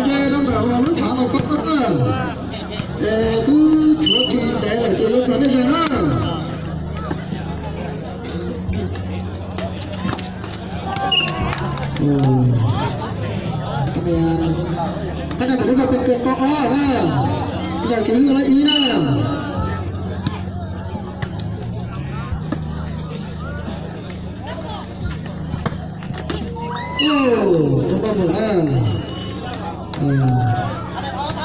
chơi nó bảo nó trả nó có cứ chỗ chỉ để lại cho nó dẫn đi nó cái này phải nó phải cân to ha bây giờ cái nó ý nè trong đó một nè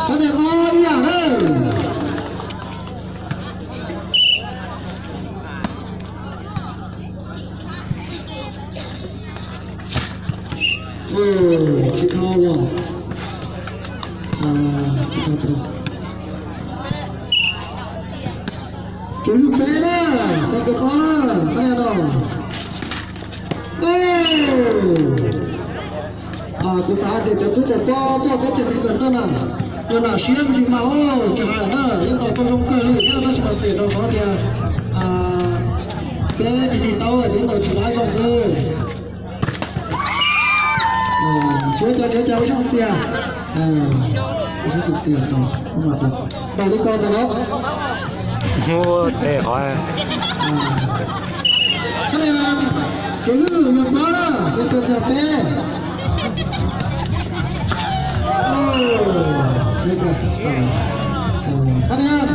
cái này có ý à đấy chị thao nhỉ chị thao từ chúng phê đó cái con đó cái này đâu cứ sáng để cho tôi to cái chuyện này cần đó nè rồi là xuyên chỉ mà chẳng hạn đó những tàu con rong cơ này nó chỉ mà xịt rồi có thì cái thì tàu ở đến tàu chỉ lái dòng dư chúa cho cháu chút tiền chút tiền đó không mà tàu đi con đó mua để hỏi cái này cái nhập đó đó cái tuần nhập bé cái này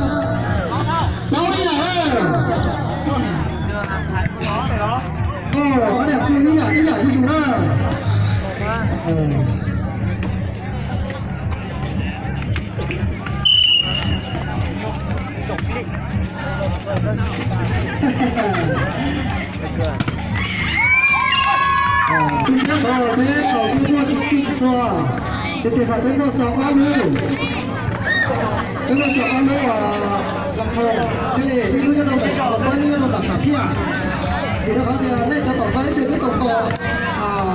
đâu đi à có đẹp không ý à như chúng đó chúng ta có bé có cái mua chích xịt cho để phải tới một chậu ăn luôn cái một chậu ăn luôn làm thầu thế này ví dụ như nó phải chọn bao nhiêu nó đặt sản phẩm thì nó có thể lấy cho tổng cái trên cái tổng tổ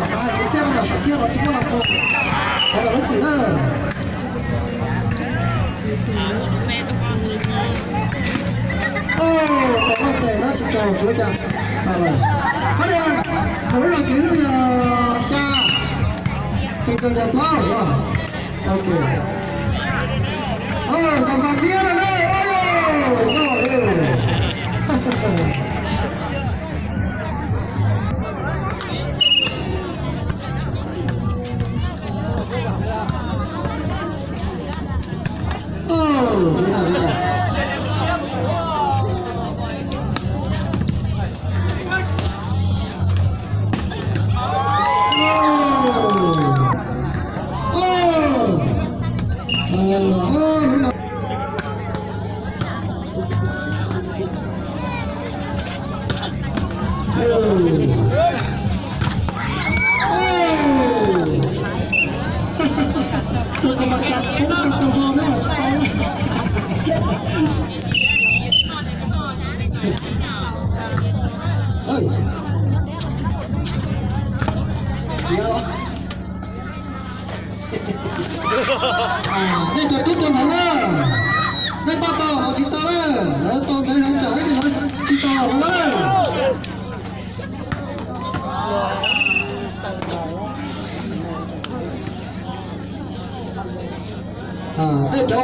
xã cái xe nó đặt sản phẩm nó chúng nó làm thầu hoặc là nó chỉ là tổng vấn đề nó chỉ trò chúa cha rồi có đây thấu là cái xa cái cơ đẹp quá rồi ok còn bạn bia rồi đây chúng ta tôi có mặt cắt cũng cắt tàu vô nữa mà chắc ơi chị ơi đây cho tôi tuần nữa đây ba tàu họ chỉ tàu đó tàu cái hàng trái thì nó chỉ tàu đó đây cho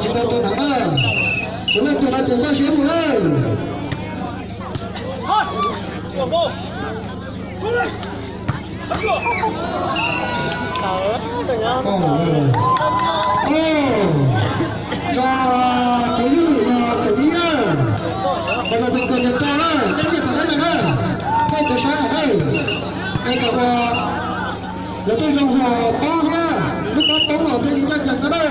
chúng ta tôi nắm á chúng ta tôi đã từng qua xíu rồi cho cái gì cái gì đó đây là việc cần cho đó đây là phải đấy này đây tôi sai ở đây đây cậu là tôi dùng hồ to nha lúc đó tống ở đây đi ra chặt nó đây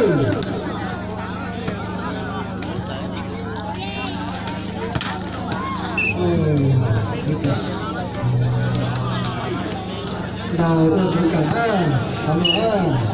đào được cái cả xong nữa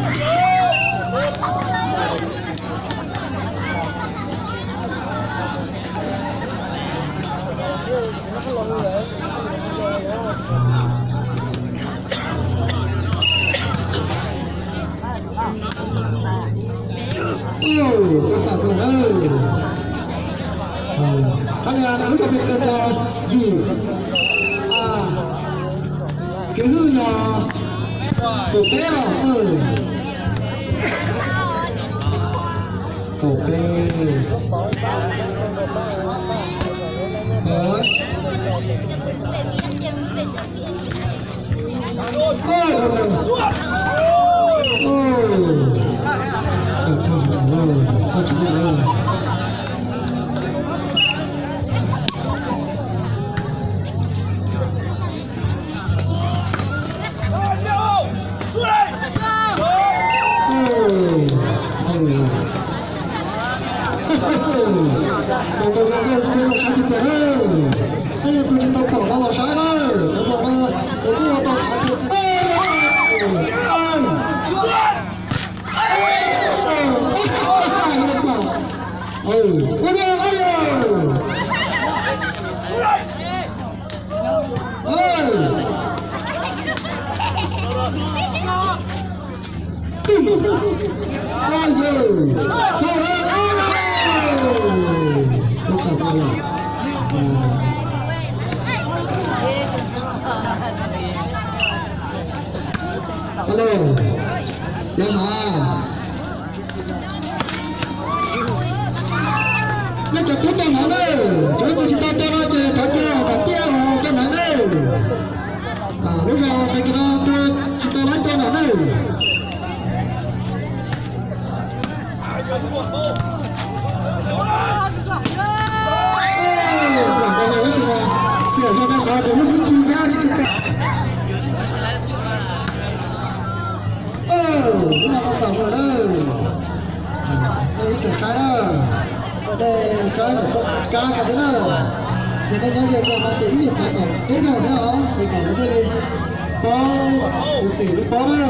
Hey! Các bạn ơi, anh em muốn tập luyện gì? Cái hư là cổ bé là cổ bé. Tôi sai thì tiền ơi, đây là tôi chỉ tao bỏ nó là sai đấy, tôi bỏ nó để tôi tao sai tiền. Hello, dạ hả? Nó chặt tốt cho nó đấy, chúng tôi chỉ tao cho nó chơi thả chơi và kia cho nó đấy. Lúc nào thì cái nó tôi chỉ tao lấy cho nó đấy. Sửa cho nó khó từ lúc mình chui ra chứ không. Đúng là tao rồi đó. Đây chỗ sai đó. Đây sai là trong cá cả thế nào. Thì đây nhóm việc mà chỉ biết sai còn đấy rồi thế hả? Đây còn nó thế đi. Bó, chỉ giúp bó đó.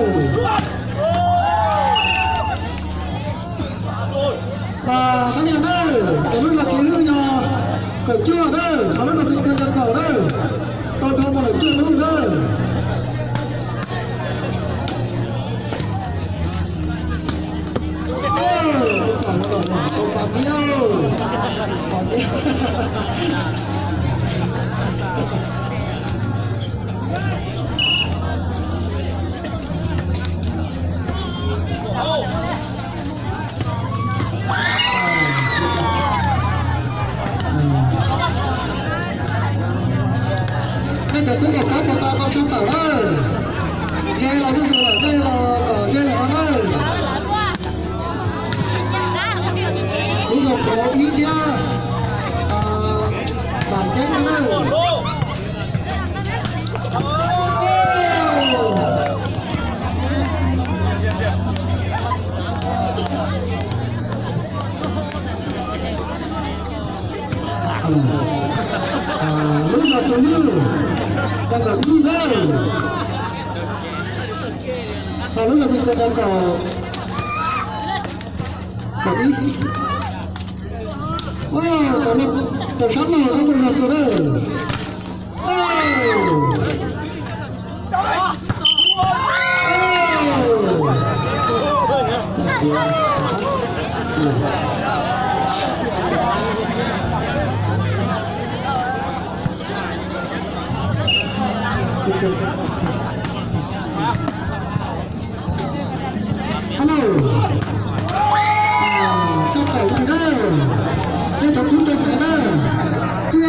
Và các nhà đây, cái lúc là cái hư nhà cầu chưa đây, có lúc là phải cân chân cầu đây, tôi thôn một lần chưa đúng đây. Tôi còn một lần tôi còn điêu, còn điêu. Tôi tiếp tục các một ta con trong tàu đây, dây là như thế này, đây là dây là con đây. Đúng rồi, có ý kia, bản chất nó đây. Lúc nào tôi như đang ở đi đây, lúc nào mình đang có đi, có một tàu sắt nào không được rồi đây, hello, trong tàu này đây, đây trong chúng tôi này đây, chưa,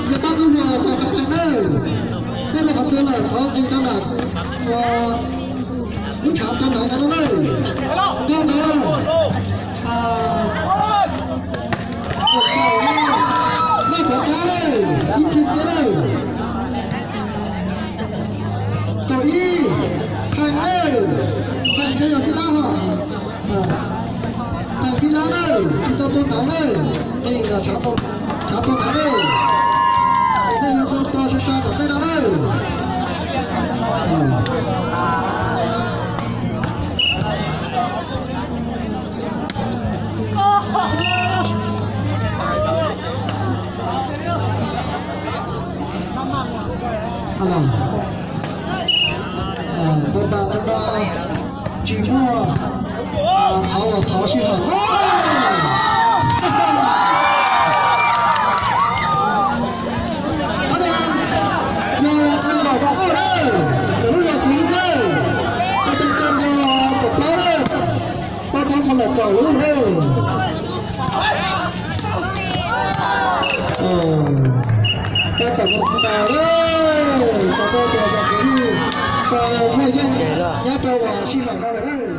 người ta tôi vừa vào các bạn đây, đây là họ tên là tháo gì đó là, nước cháo cho này nó đây, đây đây, đây có cá đây, ít thịt đây. Cậu y Thành ơi, Thành chơi ở phía lá hả? Thành phía lá đây, chúng tôi tôn nắng đây. Đây là cháu tôn nắng đây. Đây là tôi sẽ sang ở đây đó đây. ở đây nhiều năm đầu vào ở đây từ lúc nào thì đây tôi tên tên cho cục đó đây tôi thấy thằng là cầu luôn đây ta tập một tàu đây cho tôi tiền cho cái tàu hơi nhanh nhá tàu vào xin hỏi đâu đấy